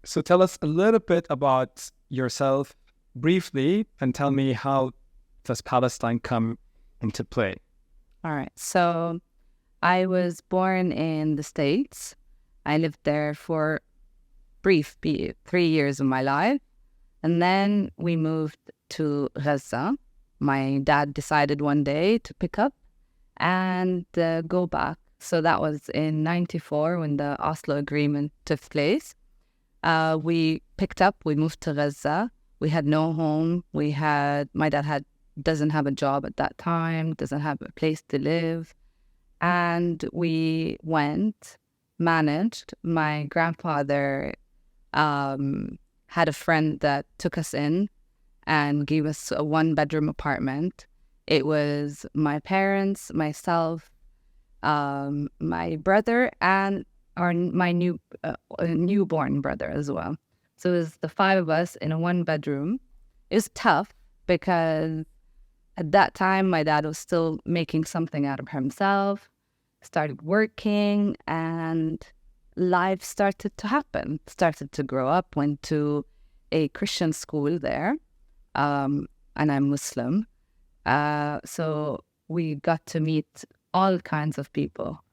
So tell us a little bit about yourself briefly and tell me how does Palestine come into play? All right. So I was born in the States. I lived there for 3 years of my life. And then we moved to Gaza. My dad decided one day to pick up and go back. So that was in 94 when the Oslo Agreement took place. We picked up, we moved to Gaza. We had no home. My dad doesn't have a job at that time, doesn't have a place to live. And we managed. My grandfather had a friend that took us in and gave us a 1-bedroom apartment. It was my parents, myself, my brother, and my newborn brother as well. So it was the 5 of us in a 1-bedroom. It was tough because at that time my dad was still making something out of himself, started working, and life started to happen, started to grow up, went to a Christian school there, and I'm Muslim. So we got to meet all kinds of people.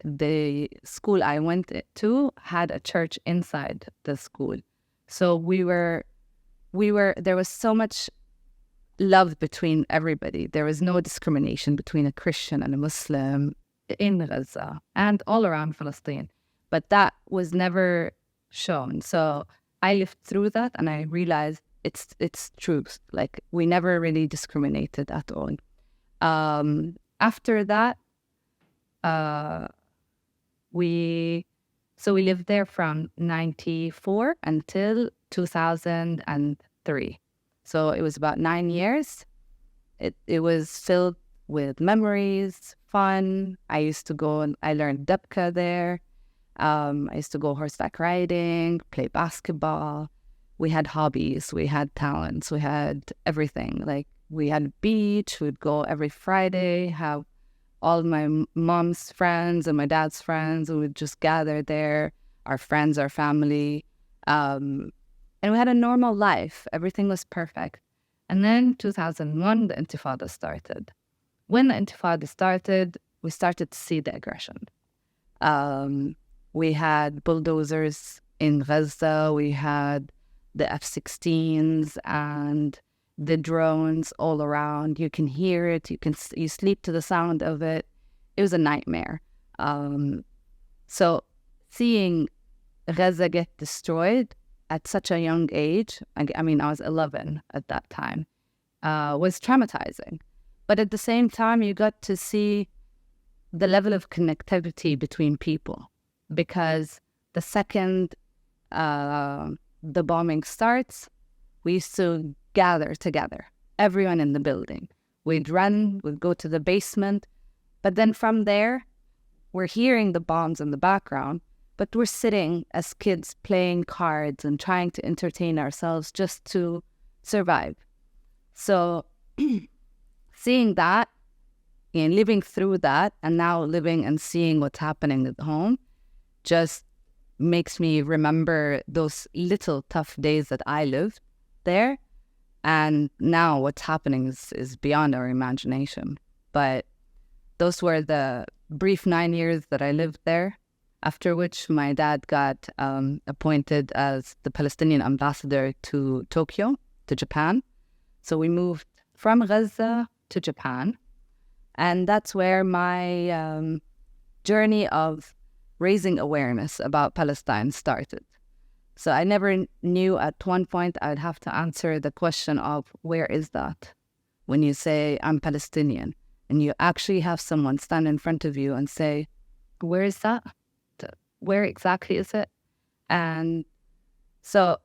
The school I went to had a church inside the school. So there was so much love between everybody. There was no discrimination between a Christian and a Muslim in Gaza and all around Palestine. But that was never shown. So I lived through that and I realized it's truth. Like, we never really discriminated at all. After that, we lived there from 94 until 2003. So it was about 9 years. It was filled with memories, fun. I used to go and I learned Debka there. I used to go horseback riding, play basketball. We had hobbies, we had talents, we had everything. Like, we had a beach, we'd go every Friday, have all my mom's friends and my dad's friends, we would just gather there, our friends, our family. And we had a normal life. Everything was perfect. And then 2001, the Intifada started. When the Intifada started, we started to see the aggression. We had bulldozers in Gaza. We had the F-16s and the drones all around. You can hear it. You sleep to the sound of it. It was a nightmare. So seeing Gaza get destroyed at such a young age, I mean, I was 11 at that time, was traumatizing. But at the same time, you got to see the level of connectivity between people, because the second the bombing starts, we used to gather together, everyone in the building. We'd run, we'd go to the basement, but then from there, we're hearing the bombs in the background, but we're sitting as kids playing cards and trying to entertain ourselves just to survive. So seeing that and living through that, and now living and seeing what's happening at home, just makes me remember those little tough days that I lived there. And now what's happening is beyond our imagination. But those were the brief 9 years that I lived there, after which my dad got appointed as the Palestinian ambassador to Tokyo, to Japan. So we moved from Gaza to Japan. And that's where my journey of raising awareness about Palestine started. So I never knew at one point I'd have to answer the question of, where is that? When you say, I'm Palestinian, and you actually have someone stand in front of you and say, where is that? Where exactly is it? And so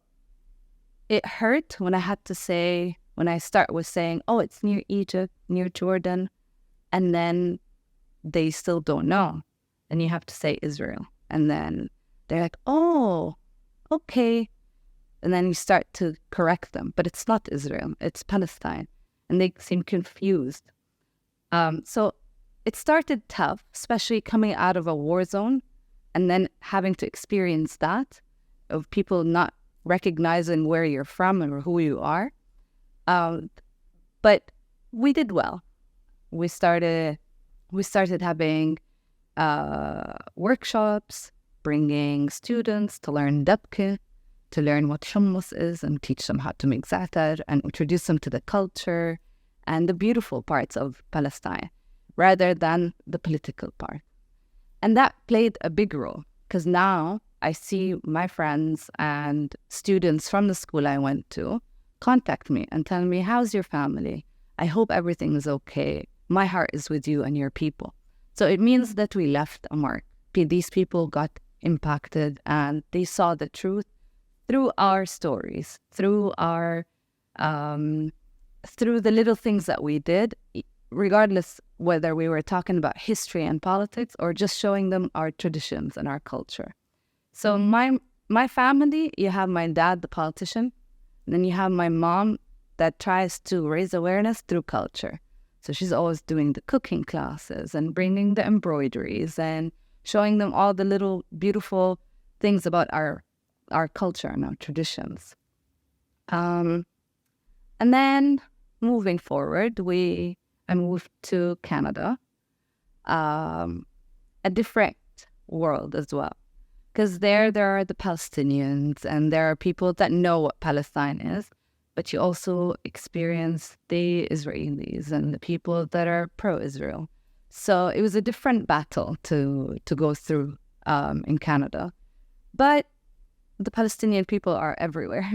it hurt when I start with saying, oh, it's near Egypt, near Jordan, and then they still don't know. And you have to say Israel. And then they're like, oh, okay. And then you start to correct them. But it's not Israel, it's Palestine. And they seem confused. So it started tough, especially coming out of a war zone and then having to experience that. of people not recognizing where you're from or who you are. But we did well. We started having workshops, bringing students to learn dabke, to learn what hummus is and teach them how to make za'atar and introduce them to the culture and the beautiful parts of Palestine rather than the political part. And that played a big role because now I see my friends and students from the school I went to contact me and tell me, how's your family? I hope everything is okay. My heart is with you and your people. So it means that we left a mark. These people got impacted and they saw the truth through our stories, through our, through the little things that we did, regardless whether we were talking about history and politics or just showing them our traditions and our culture. So my family, you have my dad, the politician, and then you have my mom that tries to raise awareness through culture. So she's always doing the cooking classes and bringing the embroideries and showing them all the little beautiful things about our culture and our traditions. And then moving forward, I moved to Canada, a different world as well. Because there are the Palestinians and there are people that know what Palestine is, but you also experience the Israelis and the people that are pro-Israel. So it was a different battle to go through in Canada. But the Palestinian people are everywhere.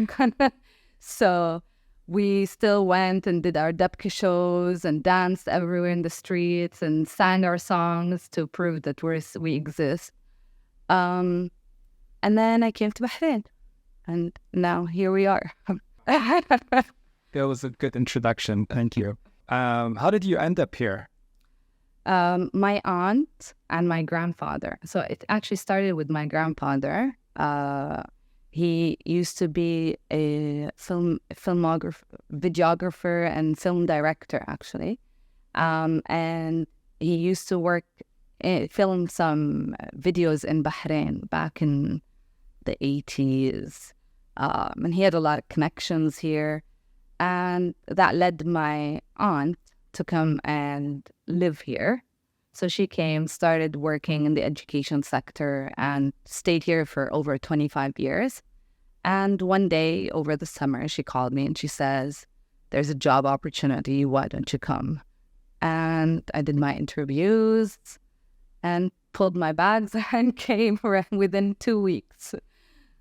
So we still went and did our dabke shows and danced everywhere in the streets and sang our songs to prove that we exist. And then I came to Bahrain, and now here we are. That was a good introduction. Thank you. How did you end up here? My aunt and my grandfather. So it actually started with my grandfather. He used to be a videographer and film director, actually. And he used to film some videos in Bahrain back in the 80s. And he had a lot of connections here. And that led my aunt to come and live here. So she came, started working in the education sector and stayed here for over 25 years. And one day over the summer, she called me and she says, there's a job opportunity, why don't you come? And I did my interviews and pulled my bags and came within 2 weeks.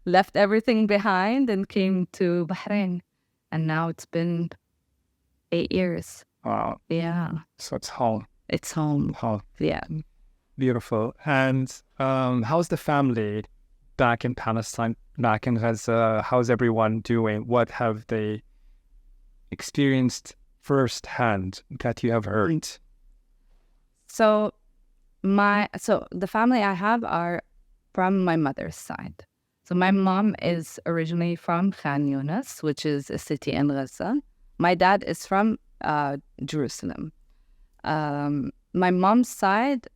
Left everything behind and came to Bahrain. And now it's been 8 years. Wow. Yeah. So it's home. It's home. Home. Yeah. Beautiful. And how's the family back in Palestine, back in Gaza? How's everyone doing? What have they experienced firsthand that you have heard? So the family I have are from my mother's side. So my mom is originally from Khan Yunis, which is a city in Gaza. My dad is from Jerusalem. My mom's side,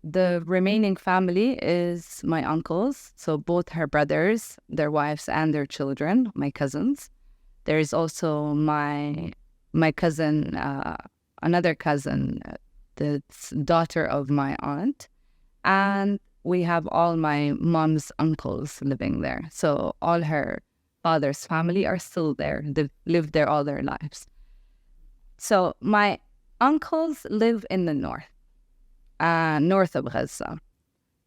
the remaining family is my uncles. So both her brothers, their wives, and their children, my cousins. There is also my cousin, another cousin, the daughter of my aunt. And we have all my mom's uncles living there. So all her father's family are still there. They've lived there all their lives. So my uncles live in the north of Gaza.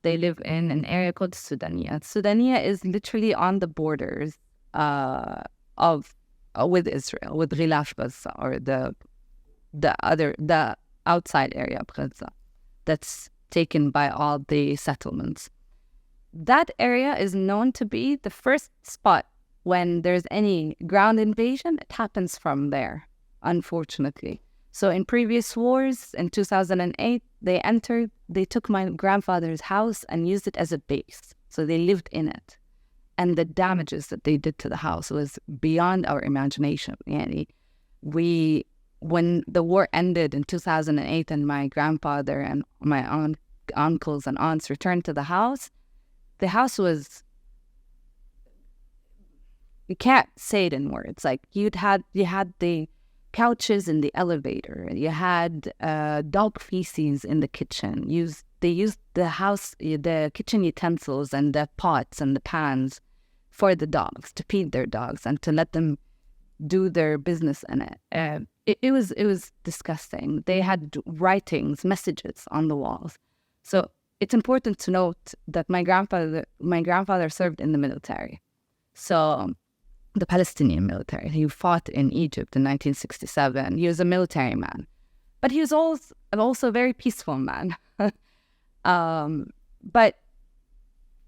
They live in an area called Sudania. Sudania is literally on the borders with Israel, with Ghilaf Gaza, or the outside area of Gaza that's taken by all the settlements. That area is known to be the first spot when there's any ground invasion. It happens from there, unfortunately. So in previous wars, in 2008, they took my grandfather's house and used it as a base. So they lived in it. And the damages that they did to the house was beyond our imagination. When the war ended in 2008 and my grandfather and my uncles and aunts returned to the house was you can't say it in words. Like you had the couches in the elevator. You had dog feces in the kitchen. They used the kitchen utensils and the pots and the pans for the dogs to feed their dogs and to let them do their business in it. It was disgusting. They had writings, messages on the walls. So it's important to note that my grandfather served in the military. So the Palestinian military. He fought in Egypt in 1967. He was a military man, but he was also a very peaceful man. But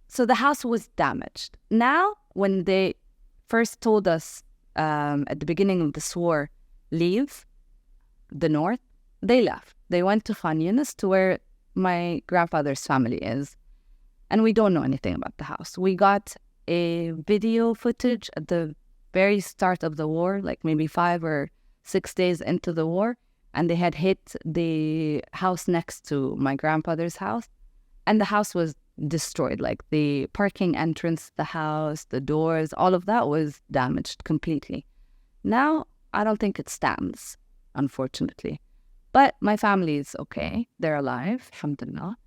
so the house was damaged. Now, when they first told us at the beginning of this war, leave the north, they left. They went to Khan Yunis, to where my grandfather's family is, and we don't know anything about the house. We got a video footage at the very start of the war, like maybe 5 or 6 days into the war, and they had hit the house next to my grandfather's house, and the house was destroyed. Like the parking entrance, the house, the doors, all of that was damaged completely. Now, I don't think it stands, unfortunately. But my family is okay. They're alive, alhamdulillah.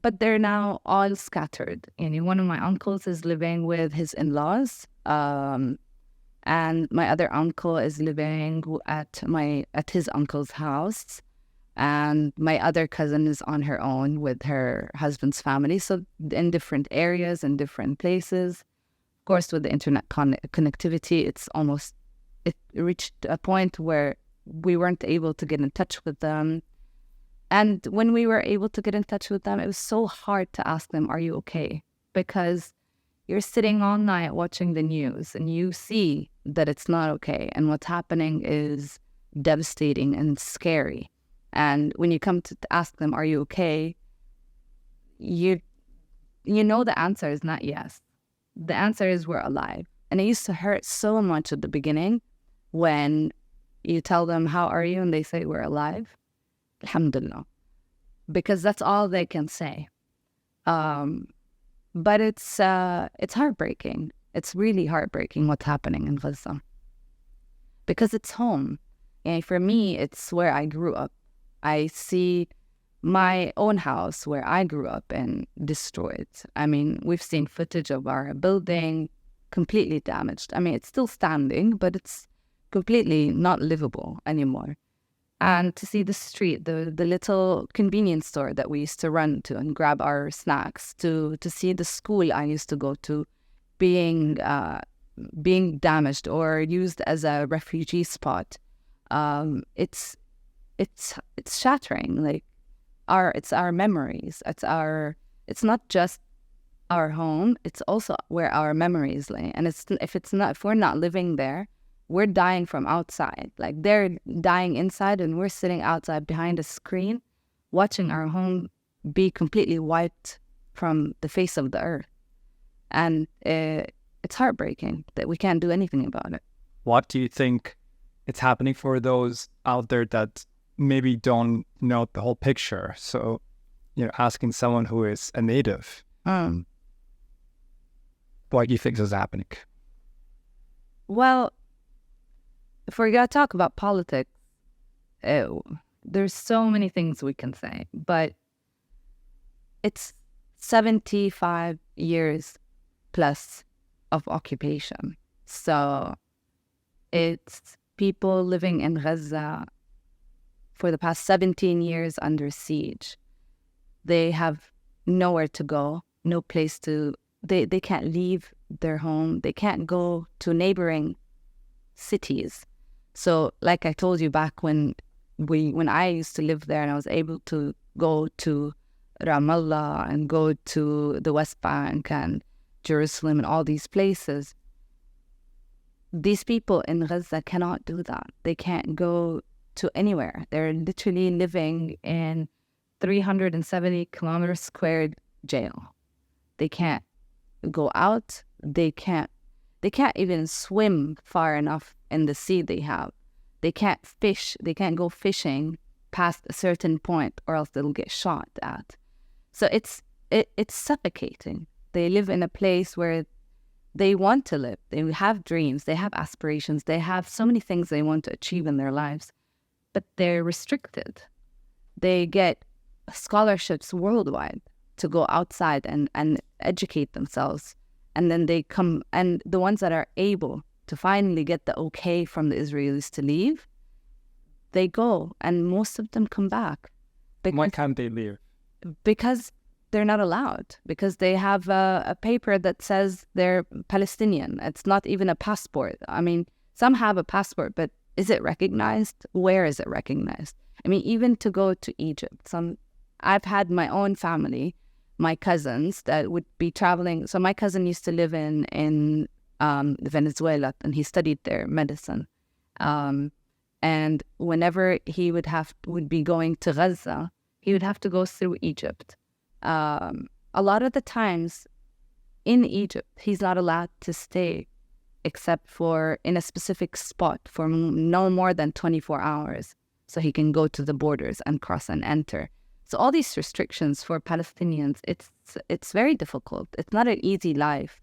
But they're now all scattered. One of my uncles is living with his in-laws, and my other uncle is living at his uncle's house, and my other cousin is on her own with her husband's family. So in different areas and different places. Of course, with the internet connectivity, it reached a point where we weren't able to get in touch with them. And when we were able to get in touch with them, it was so hard to ask them, are you okay? Because you're sitting all night watching the news and you see that it's not okay. And what's happening is devastating and scary. And when you come to ask them, are you okay? You know the answer is not yes. The answer is we're alive. And it used to hurt so much at the beginning when you tell them, how are you? And they say, we're alive. Alhamdulillah. Because that's all they can say. But it's heartbreaking. It's really heartbreaking what's happening in Gaza. Because it's home. And for me, it's where I grew up. I see my own house where I grew up in destroyed. I mean, we've seen footage of our building completely damaged. I mean, it's still standing, but it's completely not livable anymore. And to see the street, the little convenience store that we used to run to and grab our snacks, to see the school I used to go to being damaged or used as a refugee spot, it's shattering. Like it's our memories. It's not just our home. It's also where our memories lay. And if we're not living there, we're dying from outside. Like they're dying inside and we're sitting outside behind a screen watching our home be completely wiped from the face of the earth. And it's heartbreaking that we can't do anything about it. What do you think it's happening for those out there that maybe don't know the whole picture? So, asking someone who is a native, what do you think is happening? Well, if we're going to talk about politics, there's so many things we can say, but it's 75 years plus of occupation. So it's people living in Gaza for the past 17 years under siege. They have nowhere to go, no place to, they can't leave their home. They can't go to neighboring cities. So like I told you back when I used to live there and I was able to go to Ramallah and go to the West Bank and Jerusalem and all these places, these people in Gaza cannot do that. They can't go to anywhere. They're literally living in 370 kilometer squared jail. They can't go out. They can't even swim far enough in the sea they have. They can't fish. They can't go fishing past a certain point or else they'll get shot at. So it's suffocating. They live in a place where They want to live. They have dreams. They have aspirations. They have so many things they want to achieve in their lives, but they're restricted. They get scholarships worldwide to go outside and educate themselves. And then they come, and the ones that are able to finally get the okay from the Israelis to leave, they go, and most of them come back. Why can't they leave? Because they're not allowed, because they have a paper that says they're Palestinian. It's not even a passport. I mean, some have a passport, but is it recognized? Where is it recognized? I mean, even to go to Egypt, I've had my own family, my cousins that would be traveling. So my cousin used to live in Venezuela, and he studied there medicine. And whenever he would be going to Gaza, he would have to go through Egypt. A lot of the times in Egypt, he's not allowed to stay except for in a specific spot for no more than 24 hours. So he can go to the borders and cross and enter. So all these restrictions for Palestinians, it's very difficult. It's not an easy life,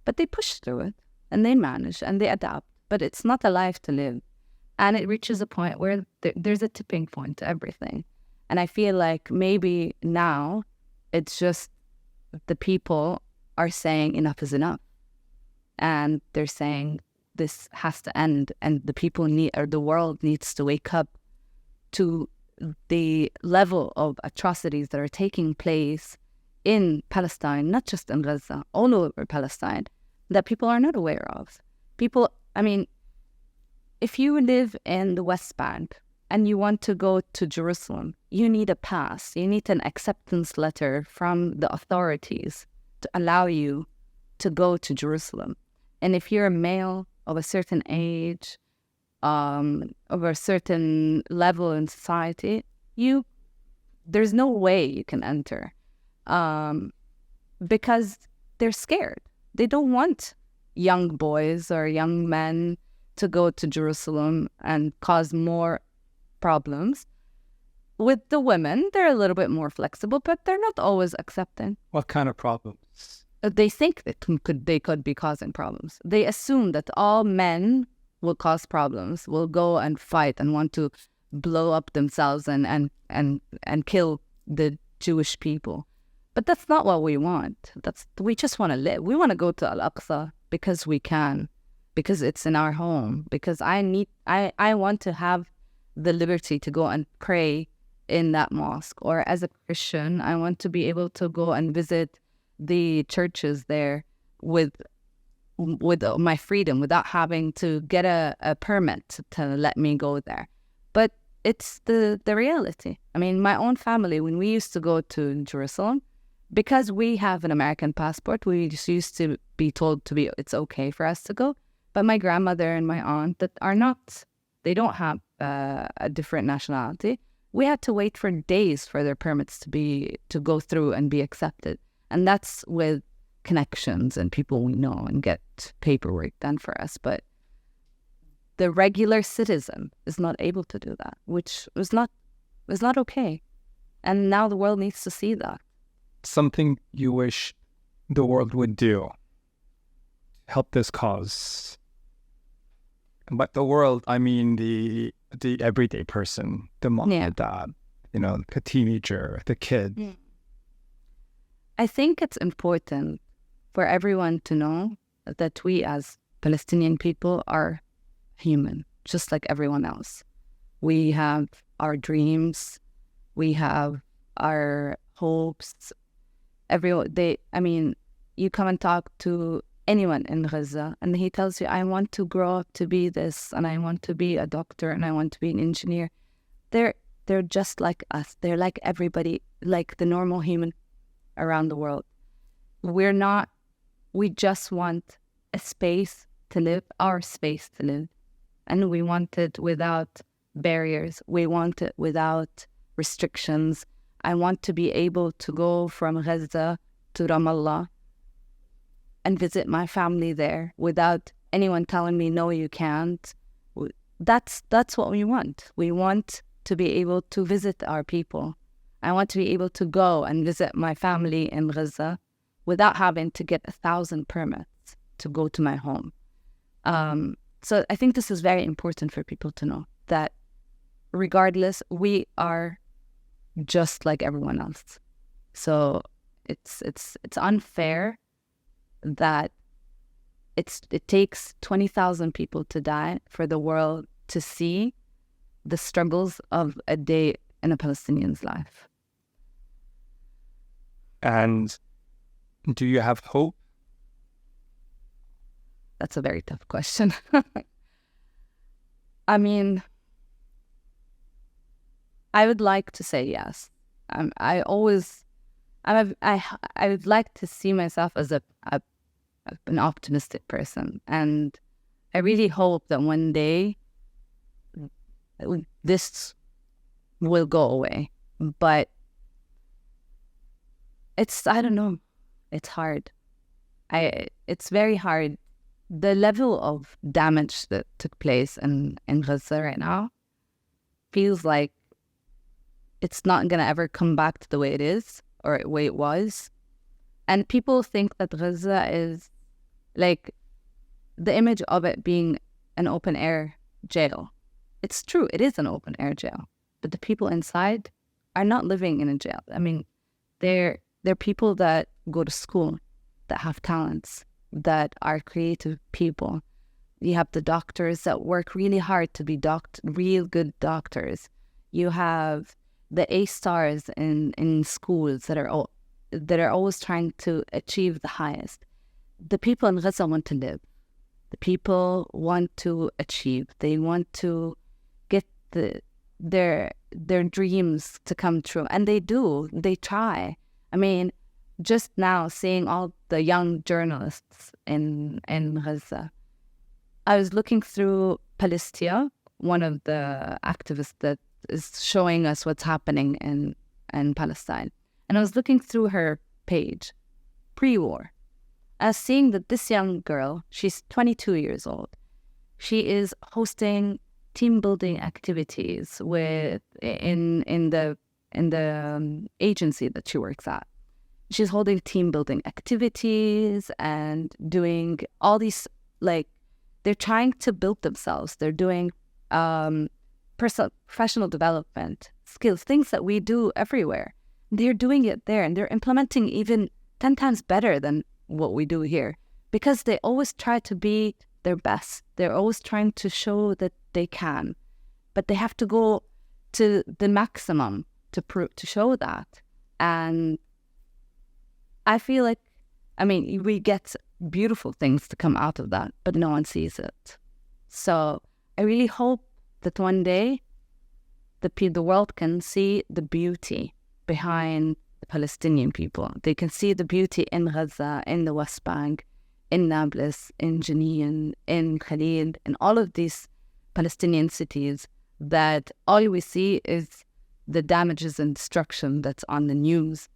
but they push through it and they manage and they adapt. But it's not a life to live. And it reaches a point where there's a tipping point to everything. And I feel like maybe now it's just the people are saying enough is enough. And they're saying this has to end, and the people the world needs to wake up to the level of atrocities that are taking place in Palestine, not just in Gaza, all over Palestine, that people are not aware of. People, I mean, if you live in the West Bank and you want to go to Jerusalem, you need a pass. You need an acceptance letter from the authorities to allow you to go to Jerusalem. And if you're a male of a certain age, of a certain level in society, there's no way you can enter, because they're scared. They don't want young boys or young men to go to Jerusalem and cause more problems. With the women, they're a little bit more flexible, but they're not always accepting. What kind of problems? They think that they could be causing problems. They assume that all men will cause problems, will go and fight and want to blow up themselves and kill the Jewish people. But that's not what we want. We just want to live. We want to go to Al-Aqsa because we can, because it's in our home, because I want to have the liberty to go and pray in that mosque. Or as a Christian, I want to be able to go and visit the churches there with my freedom, without having to get a permit to let me go there. But it's the reality. I mean, my own family, when we used to go to Jerusalem, because we have an American passport, we just used to be told it's okay for us to go. But my grandmother and my aunt that are not, they don't have a different nationality, we had to wait for days for their permits to go through and be accepted. And that's with connections and people we know and get paperwork done for us. But the regular citizen is not able to do that, which is not okay. And now the world needs to see that. Something you wish the world would do to help this cause. But the world, I mean the everyday person, the mom, the dad, the teenager, the kid. Mm. I think it's important for everyone to know that we as Palestinian people are human, just like everyone else. We have our dreams, we have our hopes. You come and talk to anyone in Gaza and he tells you, I want to grow up to be this, and I want to be a doctor, and I want to be an engineer. They're just like us. They're like everybody, like the normal human around the world. We just want a space to live, our space to live. And we want it without barriers. We want it without restrictions. I want to be able to go from Gaza to Ramallah and visit my family there without anyone telling me, no, you can't. That's what we want. We want to be able to visit our people. I want to be able to go and visit my family in Gaza without having to get 1,000 permits. to go to my home. So I think this is very important for people to know, that regardless, we are just like everyone else. So it's unfair that it takes 20,000 people to die for the world to see the struggles of a day in a Palestinian's life. And do you have hope? That's a very tough question. I mean, I would like to say yes. I would like to see myself as an optimistic person, and I really hope that one day this will go away. But I don't know, it's hard. It's very hard. The level of damage that took place in Gaza right now feels like it's not going to ever come back to the way it is or the way it was. And people think that Gaza is like the image of it being an open air jail. It's true, it is an open air jail, but the people inside are not living in a jail. I mean, they're people that go to school, that have talents, that are creative people. You have the doctors that work really hard to be real good doctors. You have the A stars in schools that are always trying to achieve the highest. The people in Gaza want to live. The people want to achieve. They want to get their dreams to come true, and they do. They try. I mean, just now seeing all the young journalists in Gaza, I was looking through Palestia, one of the activists that is showing us what's happening in Palestine. And I was looking through her page, pre-war. I was seeing that this young girl, she's 22 years old. She is hosting team building activities in the agency that she works at. She's holding team building activities and doing all these, like, they're trying to build themselves. They're doing professional development skills, things that we do everywhere. They're doing it there, and they're implementing even 10 times better than what we do here, because they always try to be their best. They're always trying to show that they can, but they have to go to the maximum to show that. And I feel like, I mean, we get beautiful things to come out of that, but no one sees it. So I really hope that one day the world can see the beauty behind the Palestinian people. They can see the beauty in Gaza, in the West Bank, in Nablus, in Jenin, in Khalil, in all of these Palestinian cities, that all we see is the damages and destruction that's on the news.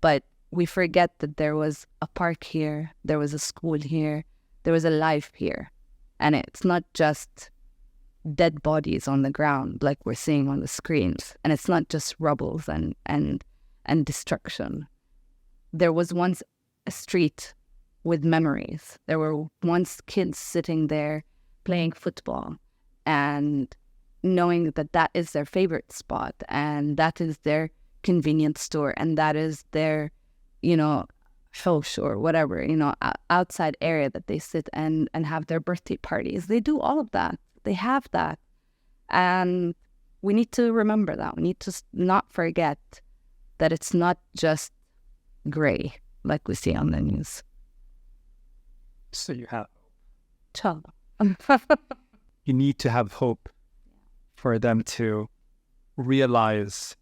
But we forget that there was a park here, there was a school here, there was a life here. And it's not just dead bodies on the ground like we're seeing on the screens. And it's not just rubbles and destruction. There was once a street with memories. There were once kids sitting there playing football and knowing that that is their favorite spot, and that is their convenience store, and that is their, house or whatever, outside area that they sit and have their birthday parties. They do all of that. They have that. And we need to remember that. We need to not forget that it's not just gray like we see on the news. So you have Chill. you need to have hope for them to realize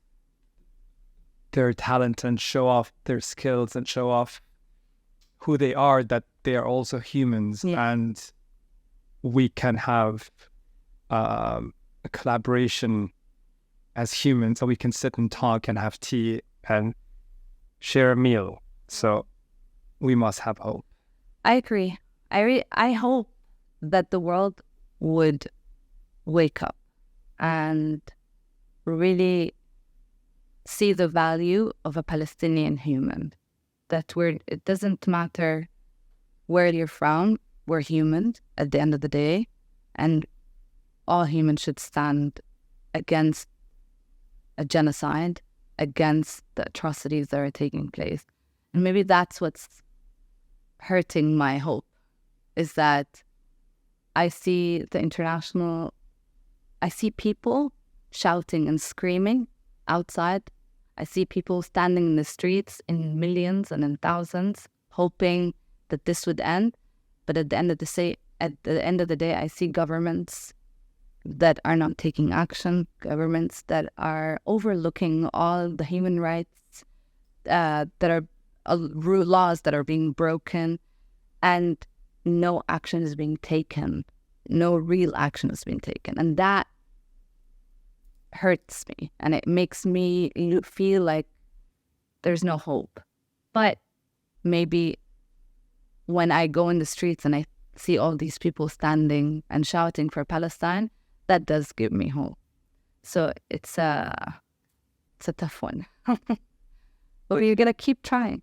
their talent and show off their skills and show off who they are, that they are also humans. Yeah. And we can have a collaboration as humans, so we can sit and talk and have tea and share a meal. So we must have hope. I agree. I hope that the world would wake up and really see the value of a Palestinian human. That it doesn't matter where you're from, we're human at the end of the day, and all humans should stand against a genocide, against the atrocities that are taking place. And maybe that's what's hurting my hope, is that I see people shouting and screaming outside. I see people standing in the streets in millions and in thousands, hoping that this would end. But at the end of the day, I see governments that are not taking action, governments that are overlooking all the human rights that are laws that are being broken, and no action is being taken. No real action is being taken. And that hurts me, and it makes me feel like there's no hope. But maybe when I go in the streets and I see all these people standing and shouting for Palestine, that does give me hope. So it's a tough one. But we're gonna keep trying.